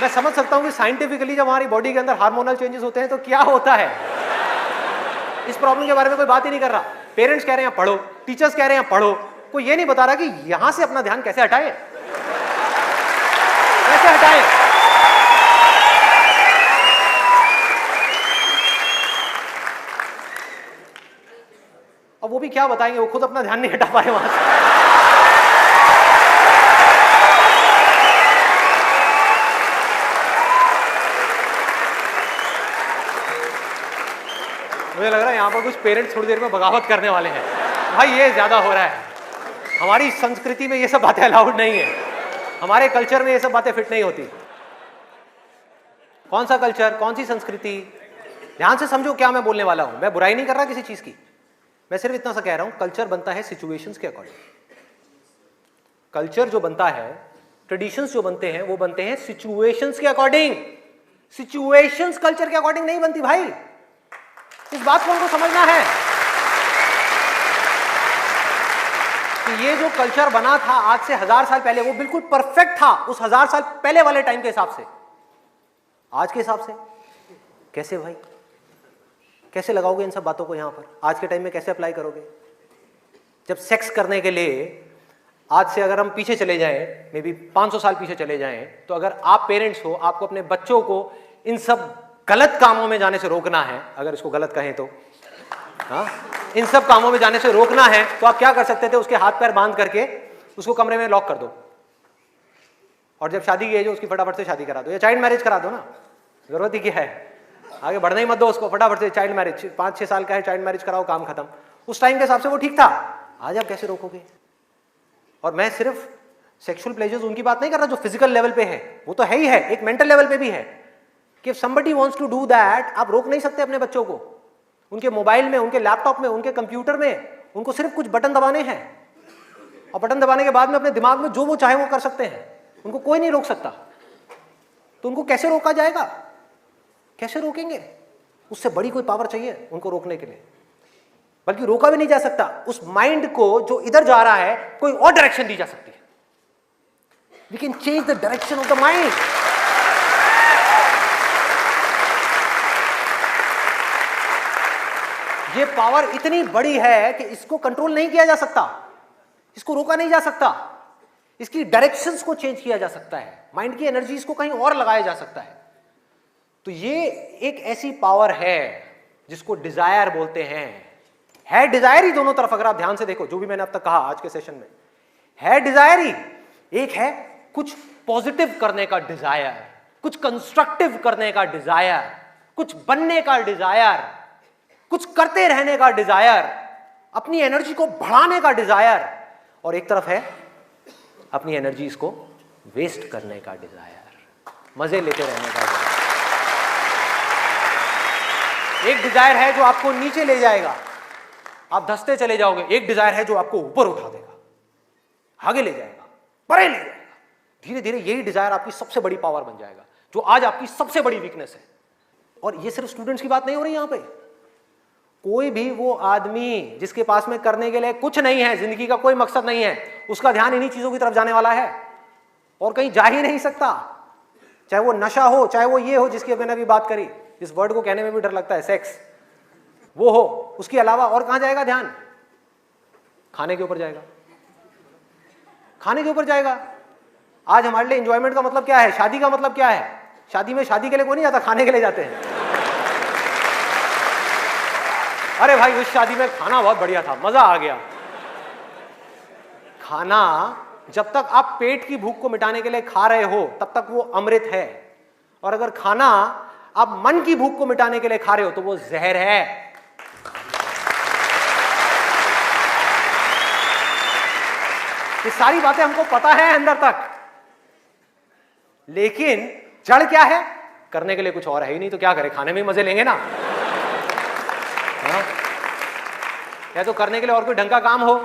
मैं समझ सकता हूं कि साइंटिफिकली जब हमारी बॉडी के अंदर हार्मोनल चेंजेस होते हैं तो क्या होता है, इस प्रॉब्लम के बारे में कोई बात ही नहीं कर रहा। पेरेंट्स कह रहे हैं पढ़ो, टीचर्स कह रहे हैं पढ़ो, कोई ये नहीं बता रहा कि यहां से अपना ध्यान कैसे हटाए, कैसे हटाए। अब वो भी क्या बताएंगे, वो खुद अपना ध्यान नहीं हटा पाए वहां से। मुझे लग रहा है यहां पर कुछ पेरेंट्स थोड़ी देर में बगावत करने वाले हैं, भाई ये ज्यादा हो रहा है, हमारी संस्कृति में ये सब बातें अलाउड नहीं है, हमारे कल्चर में ये सब बातें फिट नहीं होती। कौन सा कल्चर, कौन सी संस्कृति, ध्यान से समझो क्या मैं बोलने वाला हूं। मैं बुराई नहीं कर रहा किसी चीज की, मैं सिर्फ इतना सा कह रहा हूं, कल्चर बनता है सिचुएशंस के अकॉर्डिंग। कल्चर जो बनता है, ट्रेडिशंस जो बनते हैं, वो बनते हैं सिचुएशंस के अकॉर्डिंग। सिचुएशंस कल्चर के अकॉर्डिंग नहीं बनती भाई, इस बात को हमको समझना है कि ये जो कल्चर बना था आज से 1000 साल पहले, वो बिल्कुल परफेक्ट था उस 1000 साल पहले वाले टाइम के हिसाब से। आज के हिसाब से कैसे भाई, कैसे लगाओगे इन सब बातों को यहां पर, आज के टाइम में कैसे अप्लाई करोगे? जब सेक्स करने के लिए आज से अगर हम पीछे चले जाएं, मे बी 500 साल पीछे चले जाएं, तो अगर आप पेरेंट्स हो, आपको अपने बच्चों को इन सब गलत कामों में जाने से रोकना है, अगर इसको गलत कहें तो, हाँ, इन सब कामों में जाने से रोकना है, तो आप क्या कर सकते थे, उसके हाथ पैर बांध करके उसको कमरे में लॉक कर दो, और जब शादी की एज हो उसकी फटाफट से शादी करा दो, या चाइल्ड मैरिज करा दो ना, जरूरत ही क्या है, आगे बढ़ना ही मत दो उसको, फटाफट से चाइल्ड मैरिज, 5-6 साल का है, चाइल्ड मैरिज कराओ, काम खत्म। उस टाइम के हिसाब से वो ठीक था, आज आप कैसे रोकोगे? और मैं सिर्फ सेक्सुअल प्लेजर्स उनकी बात नहीं कर रहा जो फिजिकल लेवल पे है, वो तो है ही है, एक मेंटल लेवल पे भी है कि somebody wants to do that, आप रोक नहीं सकते अपने बच्चों को। उनके मोबाइल में, उनके लैपटॉप में, उनके कंप्यूटर में, उनको सिर्फ कुछ बटन दबाने हैं, और बटन दबाने के बाद में अपने दिमाग में जो वो चाहे वो कर सकते हैं, उनको कोई नहीं रोक सकता। तो उनको कैसे रोका जाएगा, कैसे रोकेंगे? उससे बड़ी कोई पावर चाहिए उनको रोकने के लिए, बल्कि रोका भी नहीं जा सकता। उस माइंड को जो इधर जा रहा है, कोई और डायरेक्शन दी जा सकती है। We can change the direction of the mind. ये पावर इतनी बड़ी है कि इसको कंट्रोल नहीं किया जा सकता, इसको रोका नहीं जा सकता, इसकी डायरेक्शंस को चेंज किया जा सकता है, माइंड की एनर्जी इसको कहीं और लगाया जा सकता है। तो ये एक ऐसी पावर है जिसको डिजायर बोलते हैं। है डिजायर ही दोनों तरफ, अगर आप ध्यान से देखो जो भी मैंने अब तक कहा आज के सेशन में, है डिजायर ही। एक है कुछ पॉजिटिव करने का डिजायर, कुछ कंस्ट्रक्टिव करने का डिजायर, कुछ बनने का डिजायर, कुछ करते रहने का डिजायर, अपनी एनर्जी को बढ़ाने का डिजायर, और एक तरफ है अपनी एनर्जी को वेस्ट करने का डिजायर, मजे लेते रहने का डिजायर। एक डिजायर है जो आपको नीचे ले जाएगा, आप धंसते चले जाओगे। एक डिजायर है जो आपको ऊपर उठा देगा, आगे ले जाएगा, परे ले जाएगा। धीरे धीरे यही डिजायर आपकी सबसे बड़ी पावर बन जाएगा, जो आज आपकी सबसे बड़ी वीकनेस है। और ये सिर्फ स्टूडेंट्स की बात नहीं हो रही यहां पे, कोई भी वो आदमी जिसके पास में करने के लिए कुछ नहीं है, जिंदगी का कोई मकसद नहीं है, उसका ध्यान इन्हीं चीजों की तरफ जाने वाला है और कहीं जा ही नहीं सकता। चाहे वो नशा हो, चाहे वो ये हो जिसकी मैंने अभी बात करी, इस वर्ड को कहने में भी डर लगता है, सेक्स, वो हो, उसके अलावा और कहां जाएगा ध्यान? खाने के ऊपर जाएगा, खाने के ऊपर जाएगा। आज हमारे लिए एंजॉयमेंट का मतलब क्या है, शादी का मतलब क्या है? शादी में शादी के लिए कोई नहीं जाता, खाने के लिए जाते हैं। अरे भाई उस शादी में खाना बहुत बढ़िया था, मजा आ गया। खाना जब तक आप पेट की भूख को मिटाने के लिए खा रहे हो तब तक वो अमृत है, और अगर खाना आप मन की भूख को मिटाने के लिए खा रहे हो तो वो जहर है। ये सारी बातें हमको पता है अंदर तक, लेकिन जड़ क्या है? करने के लिए कुछ और है ही नहीं, तो क्या करें? खाने में ही मजे लेंगे ना। या तो करने के लिए और कोई ढंग का काम हो,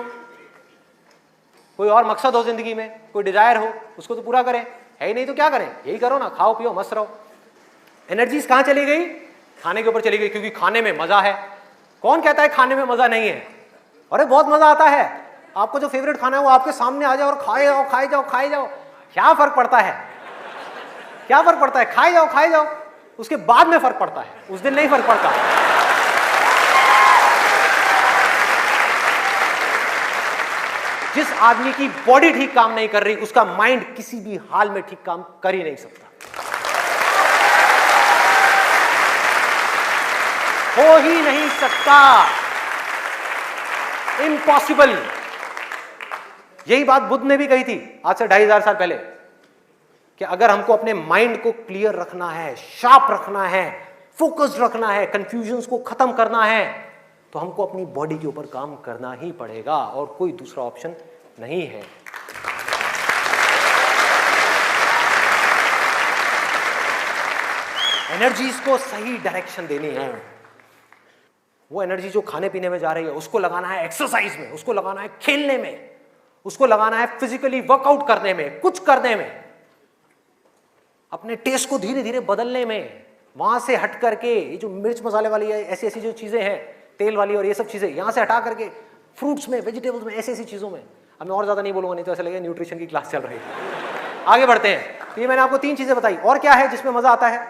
कोई और मकसद हो जिंदगी में, कोई डिजायर हो, उसको तो पूरा करें। है ही नहीं तो क्या करें? यही करो ना, खाओ पियो मस्त रहो। एनर्जीज कहां चली गई? खाने के ऊपर चली गई, क्योंकि खाने में मजा है। कौन कहता है खाने में मजा नहीं है? अरे बहुत मजा आता है। आपको जो फेवरेट खाना है वो आपके सामने आ जाए और खाए जाओ, खाए जाओ, खाए जाओ, क्या फर्क पड़ता है? क्या फर्क पड़ता है, खाए जाओ खाए जाओ, उसके बाद में फर्क पड़ता है, उस दिन नहीं फर्क पड़ता। जिस आदमी की बॉडी ठीक काम नहीं कर रही, उसका माइंड किसी भी हाल में ठीक काम कर ही नहीं सकता, हो ही नहीं सकता, इम्पॉसिबल। यही बात बुद्ध ने भी कही थी आज से 2500 साल पहले, कि अगर हमको अपने माइंड को क्लियर रखना है, शार्प रखना है, फोकस्ड रखना है, कंफ्यूजन्स को खत्म करना है, तो हमको अपनी बॉडी के ऊपर काम करना ही पड़ेगा और कोई दूसरा ऑप्शन नहीं है। एनर्जीज को सही डायरेक्शन देनी है। वो एनर्जी जो खाने पीने में जा रही है, उसको लगाना है एक्सरसाइज में, उसको लगाना है खेलने में, उसको लगाना है फिजिकली वर्कआउट करने में, कुछ करने में, अपने टेस्ट को धीरे धीरे बदलने में। वहां से हट करके ये जो मिर्च मसाले वाली ऐसी ऐसी जो चीजें हैं, तेल वाली और ये सब चीजें, यहां से हटा करके फ्रूट्स में, वेजिटेबल्स में, ऐसी ऐसी चीजों में। अब मैं और ज्यादा नहीं बोलूंगा, नहीं तो ऐसा लगेगा न्यूट्रिशन की क्लास चल रही है। आगे बढ़ते हैं। तो ये मैंने आपको 3 चीजें बताई। और क्या है जिसमें मजा आता है?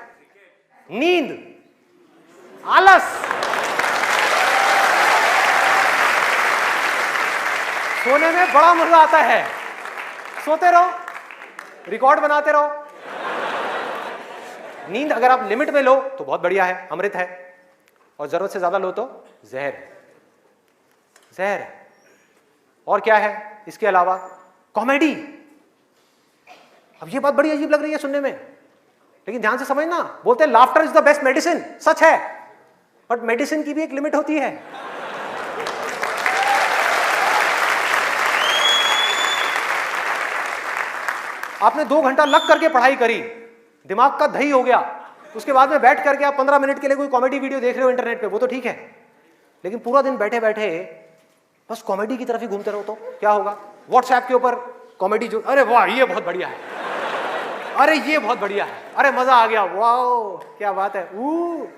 नींद, आलस, सोने में बड़ा मजा आता है। सोते रहो, रिकॉर्ड बनाते रहो। नींद अगर आप लिमिट में लो तो बहुत बढ़िया है, अमृत है, और जरूरत से ज्यादा लो तो जहर है, जहर है। और क्या है इसके अलावा? कॉमेडी। अब ये बात बड़ी अजीब लग रही है सुनने में, लेकिन ध्यान से समझना। बोलते हैं laughter is the best medicine, सच है, बट मेडिसिन की भी एक लिमिट होती है। आपने 2 घंटा लग करके पढ़ाई करी, दिमाग का दही हो गया, उसके बाद में बैठ करके आप 15 मिनट के लिए कोई कॉमेडी वीडियो देख रहे हो इंटरनेट पे, वो तो ठीक है, लेकिन पूरा दिन बैठे बैठे बस कॉमेडी की तरफ ही घूमते रहो तो क्या होगा? व्हाट्सएप के ऊपर कॉमेडी जो, अरे वाह ये बहुत बढ़िया है, अरे ये बहुत बढ़िया है, अरे मजा आ गया, वाह क्या बात है,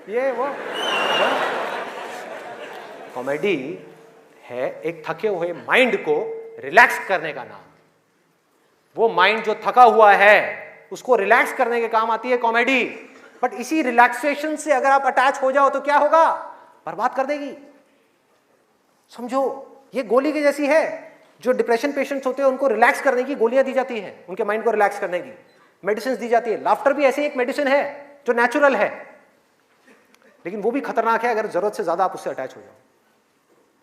ये वो। कॉमेडी है एक थके हुए माइंड को रिलैक्स करने का नाम। वो माइंड जो थका हुआ है उसको रिलैक्स करने के काम आती है कॉमेडी। बट इसी रिलैक्सेशन से अगर आप अटैच हो जाओ तो क्या होगा? बर्बाद कर देगी। समझो, ये गोली की जैसी है। जो डिप्रेशन पेशेंट्स होते हैं उनको रिलैक्स करने की गोलियां दी जाती हैं, उनके माइंड को रिलैक्स करने की मेडिसिन दी जाती है। लाफ्टर भी ऐसी एक मेडिसिन है जो नेचुरल है, लेकिन वो भी खतरनाक है अगर जरूरत से ज्यादा आप उससे अटैच हो जाओ।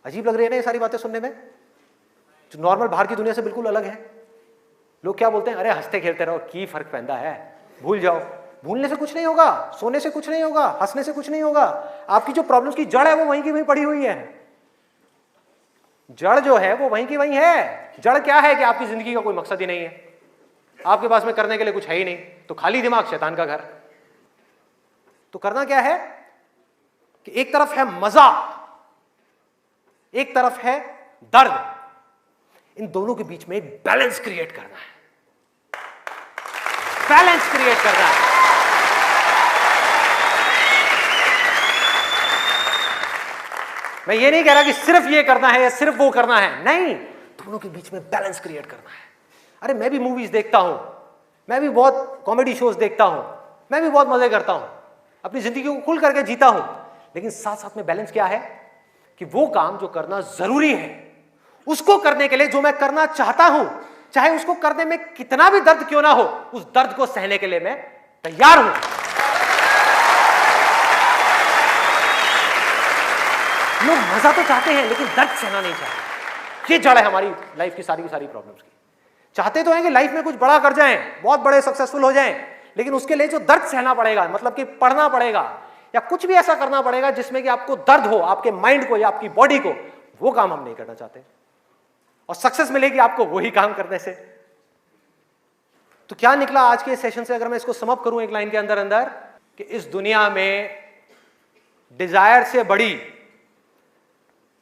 अजीब लग रही है ना ये सारी बातें सुनने में, जो नॉर्मल बाहर की दुनिया से बिल्कुल अलग है। लोग क्या बोलते हैं? अरे हंसते खेलते रहो, की फर्क पैदा है, भूल जाओ। भूलने से कुछ नहीं होगा, सोने से कुछ नहीं होगा, हंसने से कुछ नहीं होगा। आपकी जो प्रॉब्लम्स की जड़ है वो वहीं की वहीं पड़ी हुई है। जड़ जो है वो वहीं की वहीं है। जड़ क्या है कि आपकी जिंदगी का कोई मकसद ही नहीं है, आपके पास में करने के लिए कुछ है ही नहीं, तो खाली दिमाग शैतान का घर। तो करना क्या है कि एक तरफ है मजा, एक तरफ है दर्द, इन दोनों के बीच में एक बैलेंस क्रिएट करना है। बैलेंस क्रिएट करना है। मैं ये नहीं कह रहा कि सिर्फ ये करना है या सिर्फ वो करना है, नहीं, दोनों के बीच में बैलेंस क्रिएट करना है। अरे मैं भी मूवीज देखता हूं, मैं भी बहुत कॉमेडी शोज देखता हूं, मैं भी बहुत मजे करता हूं, अपनी जिंदगी को खुल करके जीता हूं, लेकिन साथ साथ में बैलेंस क्या है कि वो काम जो करना जरूरी है उसको करने के लिए जो मैं करना चाहता हूं, चाहे उसको करने में कितना भी दर्द क्यों ना हो, उस दर्द को सहने के लिए मैं तैयार हूं। लोग मजा तो चाहते हैं लेकिन दर्द सहना नहीं चाहते। ये जड़ है हमारी लाइफ की सारी प्रॉब्लम्स की। चाहते तो हैं कि लाइफ में कुछ बड़ा कर जाएं, बहुत बड़े सक्सेसफुल हो जाएं, लेकिन उसके लिए जो दर्द सहना पड़ेगा, मतलब कि पढ़ना पड़ेगा या कुछ भी ऐसा करना पड़ेगा जिसमें कि आपको दर्द हो, आपके माइंड को या आपकी बॉडी को, वो काम हम नहीं करना चाहते। और सक्सेस मिलेगी आपको वही काम करने से। तो क्या निकला आज के सेशन से, अगर मैं इसको समअप करूं एक लाइन के अंदर अंदर, कि इस दुनिया में डिजायर से बड़ी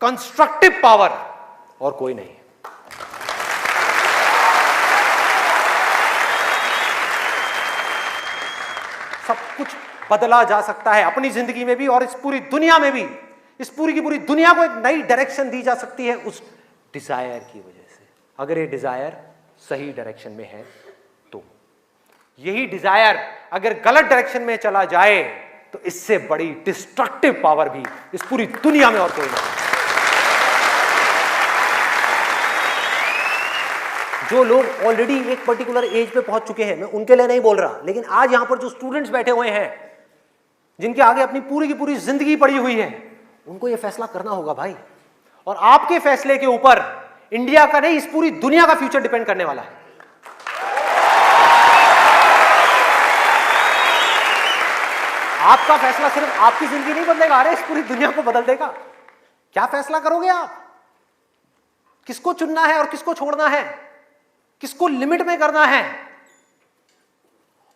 कंस्ट्रक्टिव पावर और कोई नहीं है। सब कुछ बदला जा सकता है अपनी जिंदगी में भी और इस पूरी दुनिया में भी। इस पूरी की पूरी दुनिया को एक नई डायरेक्शन दी जा सकती है उस डिजायर की वजह से, अगर ये डिजायर सही डायरेक्शन में है तो। यही डिजायर अगर गलत डायरेक्शन में चला जाए तो इससे बड़ी डिस्ट्रक्टिव पावर भी इस पूरी दुनिया में और कोई नहीं। जो लोग ऑलरेडी एक पर्टिकुलर एज पे पहुंच चुके हैं, मैं उनके लिए नहीं बोल रहा, लेकिन आज यहां पर जो स्टूडेंट्स बैठे हुए हैं, जिनके आगे अपनी पूरी की पूरी जिंदगी पड़ी हुई है, उनको यह फैसला करना होगा भाई। और आपके फैसले के ऊपर इंडिया का नहीं, इस पूरी दुनिया का फ्यूचर डिपेंड करने वाला है। आपका फैसला सिर्फ आपकी जिंदगी नहीं बदलेगा, अरे इस पूरी दुनिया को बदल देगा। क्या फैसला करोगे आप? किसको चुनना है और किसको छोड़ना है, किसको लिमिट में करना है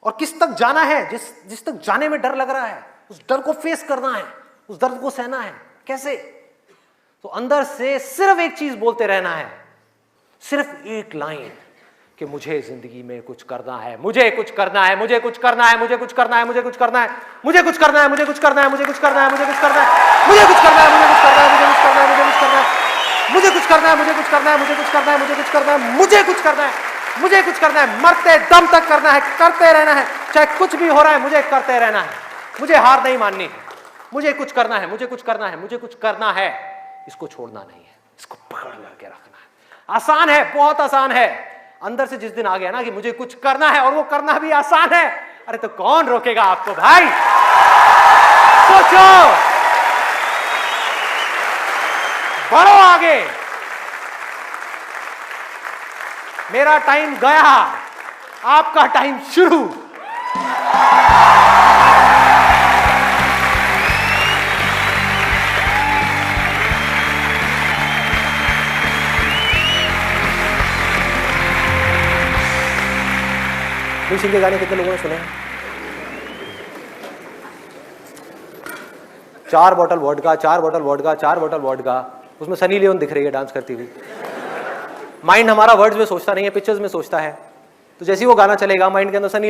और किस तक जाना है। जिस तक जाने में डर लग रहा है, उस डर को फेस करना है, उस दर्द को सहना है। कैसे? तो अंदर से सिर्फ एक चीज बोलते रहना है, सिर्फ एक लाइन कि मुझे जिंदगी में कुछ करना है, मुझे कुछ करना है, मुझे कुछ करना है, मुझे कुछ करना है, मुझे कुछ करना है, मुझे कुछ करना है, मुझे कुछ करना है, मुझे कुछ करना है, मुझे कुछ करना है, मुझे कुछ करना है, मुझे कुछ करना है, मुझे कुछ करना है, मुझे कुछ करना है, मुझे कुछ करना है, मुझे कुछ करना है, मुझे कुछ करना है, मुझे कुछ करना है, मुझे कुछ करना है, मुझे कुछ करना है, मरते दम तक करना है, करते रहना है, चाहे कुछ भी हो रहा है, मुझे करते रहना है, मुझे हार नहीं माननी, मुझे कुछ करना है, मुझे कुछ करना है, मुझे कुछ करना है। इसको छोड़ना नहीं है, इसको पकड़ करके रखना है। आसान है, बहुत आसान है। अंदर से जिस दिन आ गया ना कि मुझे कुछ करना है और वो करना भी आसान है, अरे तो कौन रोकेगा आपको भाई? सोचो, बढ़ो आगे। मेरा टाइम गया, आपका टाइम शुरू। सिंह के गाने कितने लोगों ने सुने हैं? 4 bottle vodka, 4 bottle vodka, 4 bottle vodka. उसमें सनी लियोन दिख रही है डांस करती हुई। माइंड हमारा वर्ड्स में सोचता नहीं है, पिक्चर्स में सोचता है। तो जैसे ही वो गाना चलेगा, माइंड के अंदर सनी